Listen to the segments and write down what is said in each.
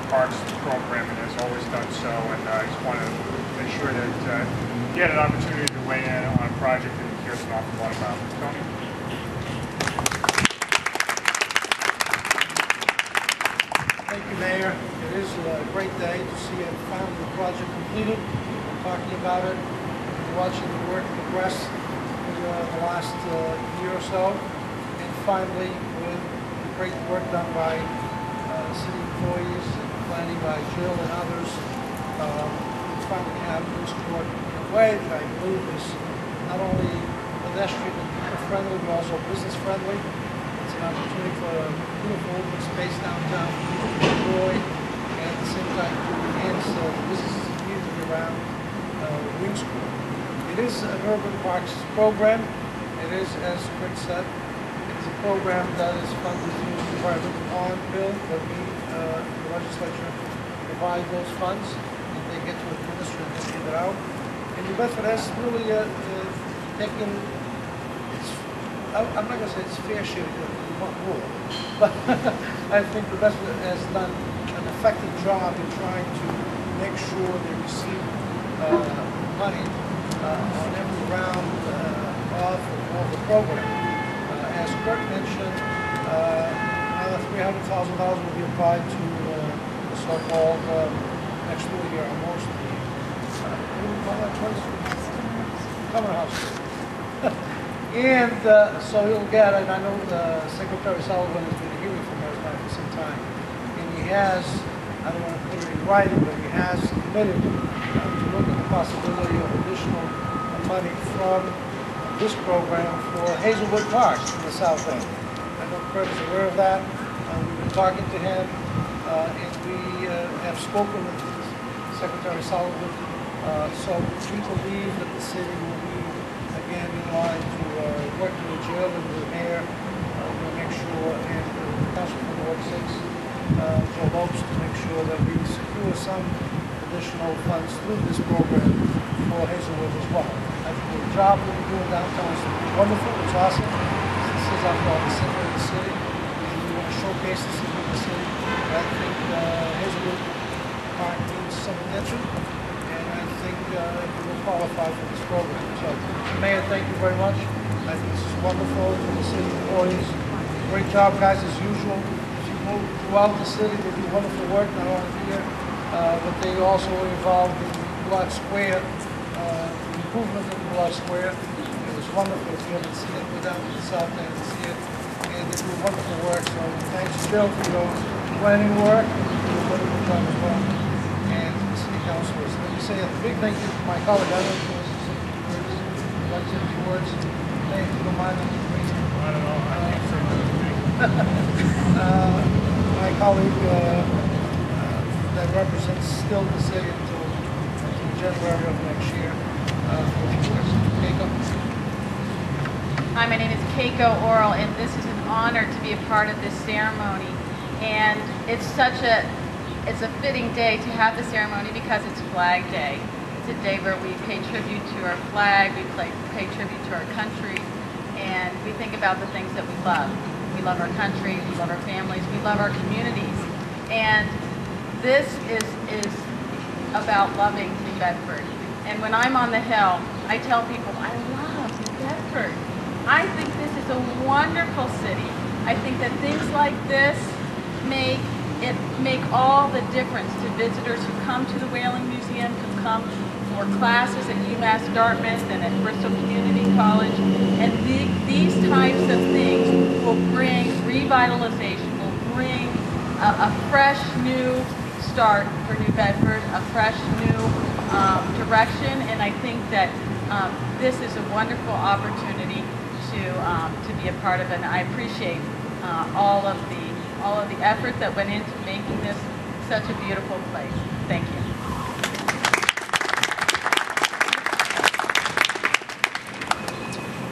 Parks program and has always done so. And I just want to make sure that he had an opportunity to weigh in on a project that he cares an awful lot about. Tony? Thank you, Mayor. It is a great day to see a finally project completed. We're talking about it, watching the work progress over the last year or so, and finally, with great work done by city employees, planning by Jill and others, we finally have this court in a way that I believe is not only pedestrian and people-friendly, but also business-friendly. It's an opportunity for a beautiful open space downtown to enjoy, and at the same time to enhance the business community around Green School. It is an urban parks program. It is, as Rick said, it's a program that is funded through the environmental bond bill that we, the legislature, provide those funds, and they get to administer and distribute it out. And New Bedford has really taken its, I'm not going to say it's fair share, we want more, but I think New Bedford has done an effective job in trying to make sure they receive money on every round of the program. As Kurt mentioned, another $300,000 will be applied to the so-called next school year, almost what do we call that place? Summer house. And so he'll get, and I know Secretary Sullivan has been hearing from us now for some time, and he has, I don't want to put it in writing, but he has committed to look at the possibility of additional money from this program for Hazelwood Park in the South End. I know Kurt is aware of that. We've been talking to him, and we have spoken with Secretary Sullivan. So we believe that the city will be, again, in line to work with Jill and the mayor. We'll make sure, and the council from Ward 6, Joe Lopes, to make sure that we secure some additional funds through this program for Hazelwood as well. I think the job that we're doing downtown is wonderful. It's awesome. This is after all the center of the city, and we want to showcase the city of the city. I think Hazelwood Park needs some attention, and I think it will qualify for this program. So, Mayor, thank you very much. I think this is wonderful for the city employees. Great job, guys, as usual. If you move throughout the city, they do wonderful work, not only here, but they also are involved in Block Square, improvement in Block Square. It was wonderful to be able to see it, go down to the south end and see it, and they do wonderful work. So thanks, Jill, for your planning work. You do a wonderful job as well. And to the city councilors. Let me say a big thank you to my colleague. I don't know if you want to say a few words. I'd like to say a few words. Hey, if you don't mind, I'm crazy. I don't know. I can't say anything. My colleague that represents still the city until January of next year. Keiko. Hi, my name is Keiko Oral, and this is an honor to be a part of this ceremony. And it's it's a fitting day to have the ceremony because it's Flag Day. It's a day where we pay tribute to our flag, we pay tribute to our country, and we think about the things that we love. We love our country, we love our families, we love our communities. And this is about loving New Bedford. And when I'm on the Hill, I tell people, I love New Bedford. I think this is a wonderful city. I think that things like this make all the difference to visitors who come to the Whaling Museum, who come for classes at UMass Dartmouth and at Bristol Community College. And these types of things will bring revitalization, will bring a fresh new start for New Bedford, a fresh new direction, and I think that this is a wonderful opportunity to be a part of it. And I appreciate all of the effort that went into making this such a beautiful place. Thank you.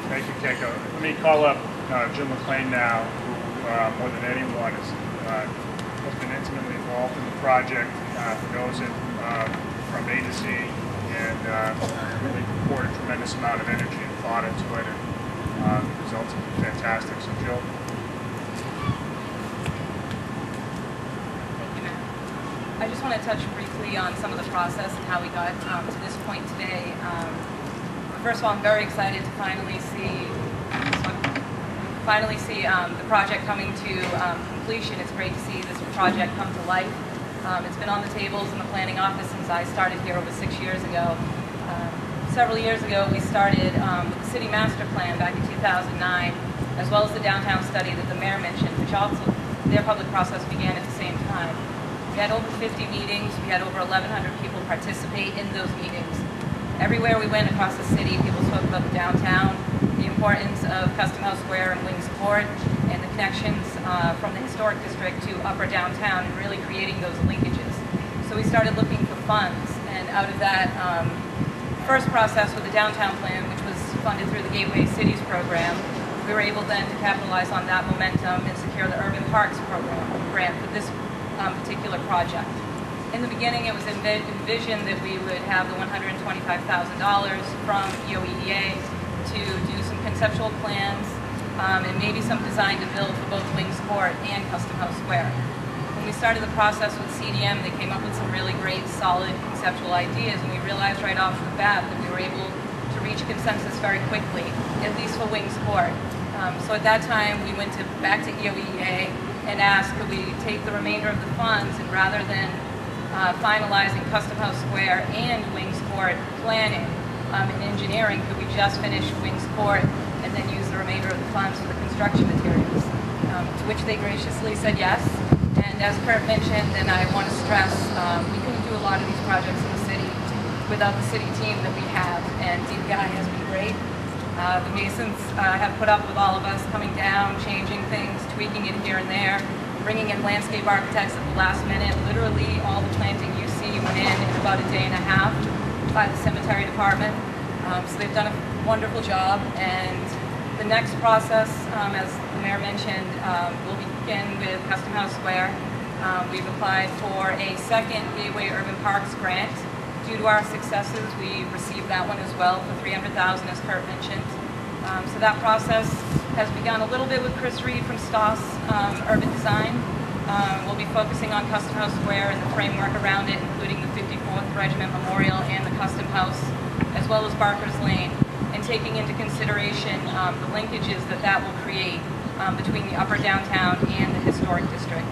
Thank you, Keiko. Let me call up Jim McLean now, who more than anyone has been intimately involved in the project, who knows it from A to Z, and really poured a tremendous amount of energy and thought into it, and the results have been fantastic. So, Jill. Thank you, Matt. I just want to touch briefly on some of the process and how we got to this point today. First of all, I'm very excited to finally see the project coming to completion. It's great to see this project come to life. It's been on the tables in the planning office since I started here over 6 years ago. Several years ago, we started with the city master plan back in 2009, as well as the downtown study that the mayor mentioned, which also their public process began at the same time. We had over 50 meetings. We had over 1,100 people participate in those meetings. Everywhere we went across the city, people spoke about the downtown, the importance of Custom House Square and Wings Court, and the connections from the historic district to upper downtown, and really creating those linkages. So we started looking for funds, and out of that first process with the downtown plan, which was funded through the Gateway Cities program, we were able then to capitalize on that momentum and secure the Urban Parks program grant for this particular project. In the beginning, it was envisioned that we would have the $125,000 from EOEDA to do some conceptual plans and maybe some design to build for both Wings Court and Custom House Square. When we started the process with CDM, they came up with some really great, solid conceptual ideas, and we realized right off the bat that we were able to reach consensus very quickly, at least for Wings Court. So at that time, we went back to EOEDA and asked, could we take the remainder of the funds, and rather than finalizing Custom House Square and Wings Court planning and engineering, could we just finish Wings Court and then use the remainder of the funds for the construction materials? To which they graciously said yes. And as Kurt mentioned, and I want to stress, we couldn't do a lot of these projects in the city without the city team that we have, and DPI has been great. The Masons have put up with all of us coming down, changing things, tweaking it here and there, bringing in landscape architects at the last minute. Literally, all the planting you see went in about a day and a half by the cemetery department. So they've done a wonderful job. And the next process, as the mayor mentioned, will begin with Custom House Square. We've applied for a second Gateway Urban Parks grant. Due to our successes, we received that one as well for $300,000, as Kurt mentioned. So that process has begun a little bit with Chris Reed from Stoss Urban Design. We'll be focusing on Custom House Square and the framework around it, including the 54th Regiment Memorial and the Custom House, as well as Barker's Lane, and taking into consideration the linkages that will create between the upper downtown and the historic district.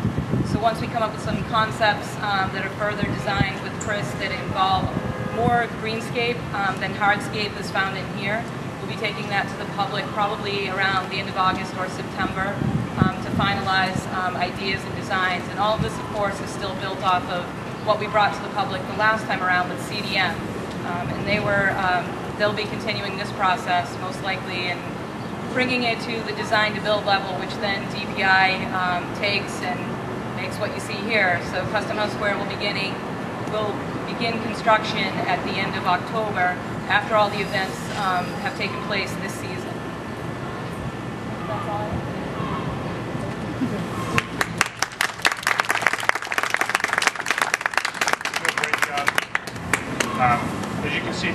So once we come up with some concepts that are further designed with Chris that involve more greenscape than hardscape as found in here, we'll be taking that to the public probably around the end of August or September to finalize ideas and designs. And all of this, of course, is still built off of what we brought to the public the last time around with CDM. And they'll be continuing this process most likely and bringing it to the design to build level, which then DPI takes and makes what you see here. So Custom House Square will begin construction at the end of October after all the events have taken place this season. That's all. Great job. As you can see,